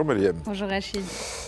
Bonjour Mariam. Bonjour Rachid.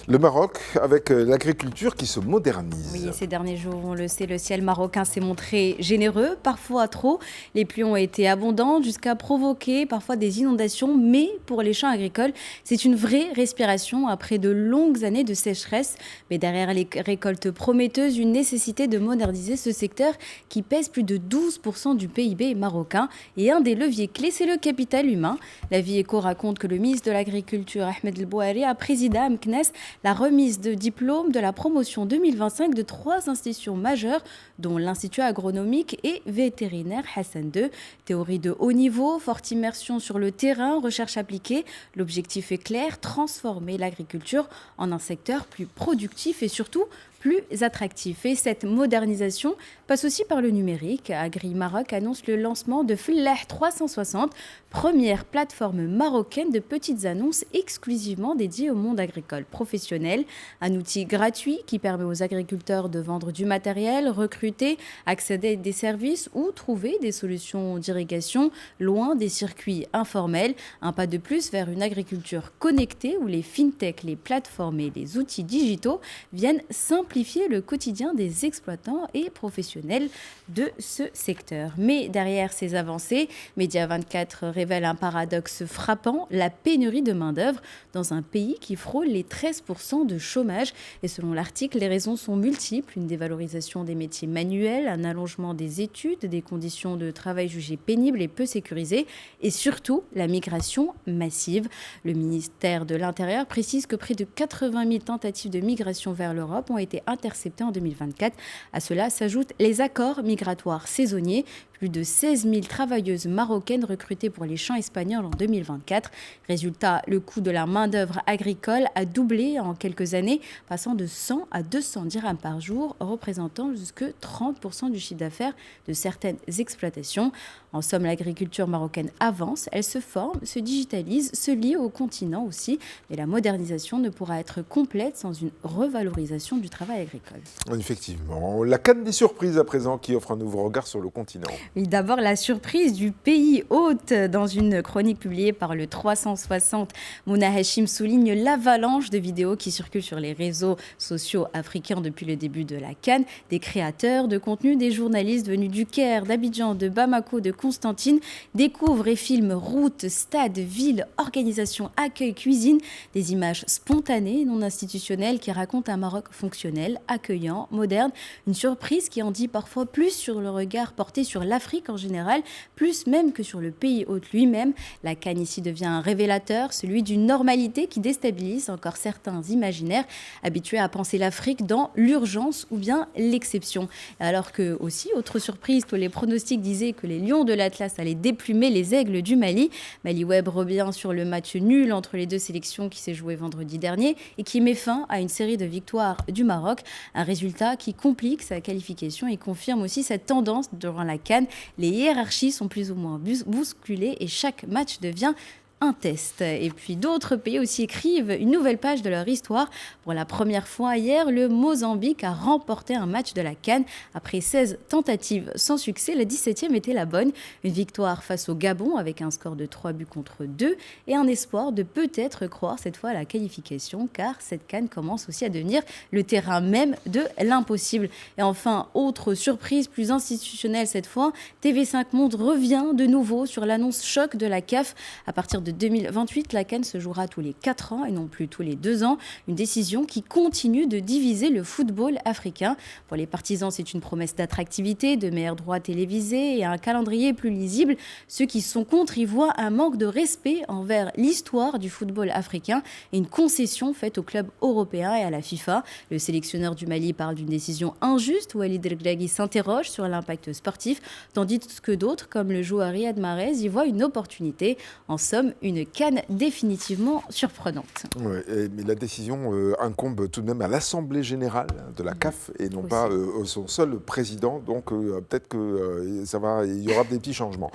Le Maroc avec l'agriculture qui se modernise. Oui, ces derniers jours, on le sait, le ciel marocain s'est montré généreux, parfois trop. Les pluies ont été abondantes jusqu'à provoquer parfois des inondations. Mais pour les champs agricoles, c'est une vraie respiration après de longues années de sécheresse. Mais derrière les récoltes prometteuses, une nécessité de moderniser ce secteur qui pèse plus de 12% du PIB marocain. Et un des leviers clés, c'est le capital humain. La Vie Éco raconte que le ministre de l'Agriculture, Ahmed El Bouhari, a présidé à Meknès la remise de diplôme de la promotion 2025 de 3 institutions majeures, dont l'Institut agronomique et vétérinaire Hassan II. Théorie de haut niveau, forte immersion sur le terrain, recherche appliquée. L'objectif est clair, transformer l'agriculture en un secteur plus productif et surtout plus attractif. Et cette modernisation passe aussi par le numérique. Agri-Maroc annonce le lancement de Fellah 360, première plateforme marocaine de petites annonces exclusivement dédiée au monde agricole professionnel. Un outil gratuit qui permet aux agriculteurs de vendre du matériel, recruter, accéder à des services ou trouver des solutions d'irrigation loin des circuits informels. Un pas de plus vers une agriculture connectée où les fintech, les plateformes et les outils digitaux viennent simplifier le quotidien des exploitants et professionnels de ce secteur. Mais derrière ces avancées, Média 24 révèle un paradoxe frappant, la pénurie de main-d'œuvre dans un pays qui frôle les 13% de chômage. Et selon l'article, les raisons sont multiples. Une dévalorisation des métiers manuels, un allongement des études, des conditions de travail jugées pénibles et peu sécurisées, et surtout la migration massive. Le ministère de l'Intérieur précise que près de 80 000 tentatives de migration vers l'Europe ont été interceptées en 2024. À cela s'ajoutent les accords migratoires saisonniers. Plus de 16 000 travailleuses marocaines recrutées pour les champs espagnols en 2024. Résultat, le coût de la main-d'œuvre agricole a doublé en quelques années, passant de 100 à 200 dirhams par jour, représentant jusque 30% du chiffre d'affaires de certaines exploitations. En somme, l'agriculture marocaine avance, elle se forme, se digitalise, se lie au continent aussi. Mais la modernisation ne pourra être complète sans une revalorisation du travail agricole. Effectivement. La canne des surprises à présent qui offre un nouveau regard sur le continent. Oui, d'abord, la surprise du pays hôte. Dans une chronique publiée par le 360, Mouna Hachim souligne l'avalanche de vidéos qui circulent sur les réseaux sociaux africains depuis le début de la CAN. Des créateurs de contenu, des journalistes venus du Caire, d'Abidjan, de Bamako, de Constantine découvrent et filment routes, stades, villes, organisations, accueil, cuisine. Des images spontanées, non institutionnelles qui racontent un Maroc fonctionnel, accueillant, moderne. Une surprise qui en dit parfois plus sur le regard porté sur l'Afrique en général, plus même que sur le pays hôte lui-même. La CAN ici devient un révélateur, celui d'une normalité qui déstabilise encore certains imaginaires habitués à penser l'Afrique dans l'urgence ou bien l'exception. Alors que aussi, autre surprise, tous les pronostics disaient que les Lions de l'Atlas allaient déplumer les Aigles du Mali. Mali Web revient sur le match nul entre les deux sélections qui s'est joué vendredi dernier et qui met fin à une série de victoires du Maroc. Un résultat qui complique sa qualification et confirme aussi cette tendance durant la CAN. Les hiérarchies sont plus ou moins bousculées et chaque match devient un test. Et puis d'autres pays aussi écrivent une nouvelle page de leur histoire. Pour la première fois hier, le Mozambique a remporté un match de la CAN. Après 16 tentatives sans succès, la 17e était la bonne. Une victoire face au Gabon avec un score de 3 buts contre 2 et un espoir de peut-être croire cette fois à la qualification car cette CAN commence aussi à devenir le terrain même de l'impossible. Et enfin, autre surprise plus institutionnelle cette fois, TV5 Monde revient de nouveau sur l'annonce choc de la CAF. À partir de 2028, la CAN se jouera tous les 4 ans et non plus tous les 2 ans. Une décision qui continue de diviser le football africain. Pour les partisans, c'est une promesse d'attractivité, de meilleurs droits télévisés et un calendrier plus lisible. Ceux qui sont contre y voient un manque de respect envers l'histoire du football africain et une concession faite aux clubs européens et à la FIFA. Le sélectionneur du Mali parle d'une décision injuste. Walid Regragui s'interroge sur l'impact sportif, tandis que d'autres, comme le joueur Riyad Mahrez, y voient une opportunité. En somme, une CAN définitivement surprenante. Ouais, mais la décision incombe tout de même à l'Assemblée générale de la CAF et non pas son seul président. Donc peut-être que il y aura des petits changements.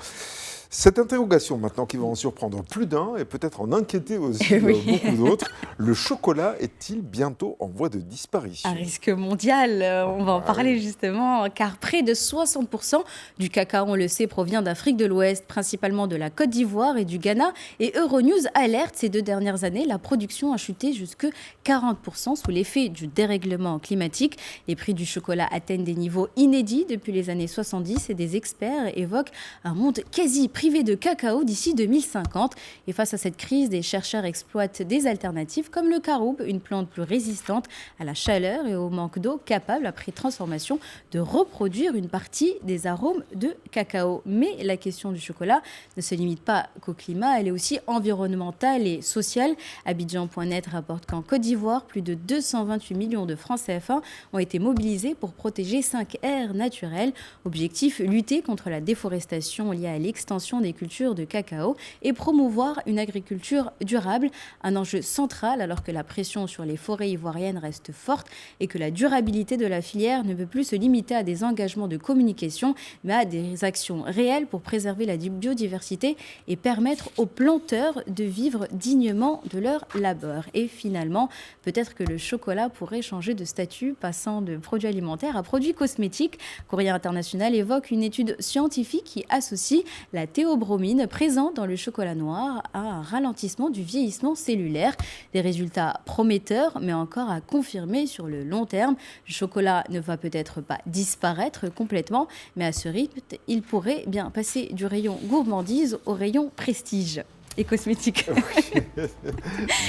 Cette interrogation maintenant qui va en surprendre plus d'un et peut-être en inquiéter aussi Oui. beaucoup d'autres, le chocolat est-il bientôt en voie de disparition? Un risque mondial, on va en parler justement, car près de 60% du cacao, on le sait, provient d'Afrique de l'Ouest, principalement de la Côte d'Ivoire et du Ghana. Et Euronews alerte, ces 2 dernières années, la production a chuté jusque 40% sous l'effet du dérèglement climatique. Les prix du chocolat atteignent des niveaux inédits depuis les années 70 et des experts évoquent un monde quasi privé de cacao d'ici 2050. Et face à cette crise, des chercheurs exploitent des alternatives comme le caroube, une plante plus résistante à la chaleur et au manque d'eau, capable, après transformation, de reproduire une partie des arômes de cacao. Mais la question du chocolat ne se limite pas qu'au climat, elle est aussi environnementale et sociale. Abidjan.net rapporte qu'en Côte d'Ivoire, plus de 228 millions de francs CFA ont été mobilisés pour protéger 5 aires naturelles. Objectif, lutter contre la déforestation liée à l'extension des cultures de cacao et promouvoir une agriculture durable. Un enjeu central alors que la pression sur les forêts ivoiriennes reste forte et que la durabilité de la filière ne peut plus se limiter à des engagements de communication, mais à des actions réelles pour préserver la biodiversité et permettre aux planteurs de vivre dignement de leur labeur. Et finalement, peut-être que le chocolat pourrait changer de statut, passant de produit alimentaire à produit cosmétique. Courrier International évoque une étude scientifique qui associe la théobromine présente dans le chocolat noir à un ralentissement du vieillissement cellulaire. Des résultats prometteurs, mais encore à confirmer sur le long terme. Le chocolat ne va peut-être pas disparaître complètement, mais à ce rythme, il pourrait bien passer du rayon gourmandise au rayon prestige et cosmétique.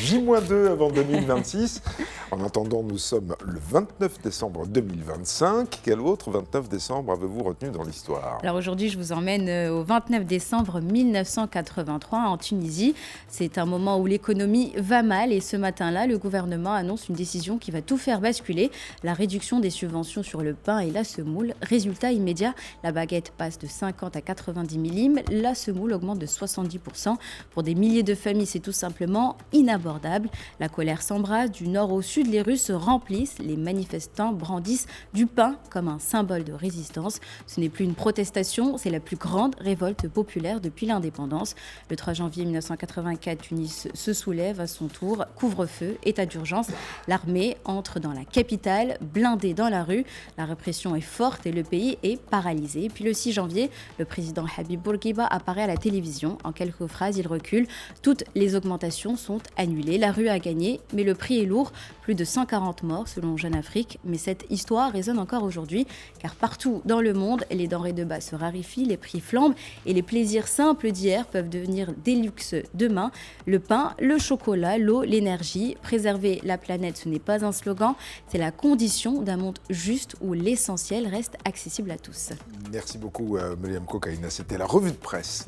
J-2 avant 2026. En attendant, nous sommes le 29 décembre 2025. Quel autre 29 décembre avez-vous retenu dans l'histoire? Alors aujourd'hui, je vous emmène au 29 décembre 1983 en Tunisie. C'est un moment où l'économie va mal et ce matin-là, le gouvernement annonce une décision qui va tout faire basculer. La réduction des subventions sur le pain et la semoule. Résultat immédiat, la baguette passe de 50 à 90 millim. La semoule augmente de 70%. Pour des milliers de familles, c'est tout simplement inabordable. La colère s'embrase. Du nord au sud, les rues se remplissent. Les manifestants brandissent du pain comme un symbole de résistance. Ce n'est plus une protestation, c'est la plus grande révolte populaire depuis l'indépendance. Le 3 janvier 1984, Tunis se soulève à son tour. Couvre-feu, état d'urgence. L'armée entre dans la capitale, blindée dans la rue. La répression est forte et le pays est paralysé. Puis le 6 janvier, le président Habib Bourguiba apparaît à la télévision. En quelques phrases, il recule. Toutes les augmentations sont annulées. La rue a gagné, mais le prix est lourd. Plus de 140 morts selon Jeune Afrique. Mais cette histoire résonne encore aujourd'hui, car partout dans le monde, les denrées de base se raréfient, les prix flambent et les plaisirs simples d'hier peuvent devenir des luxes demain. Le pain, le chocolat, l'eau, l'énergie. Préserver la planète, ce n'est pas un slogan, c'est la condition d'un monde juste où l'essentiel reste accessible à tous. Merci beaucoup, Mariam Kokaina. C'était la revue de presse.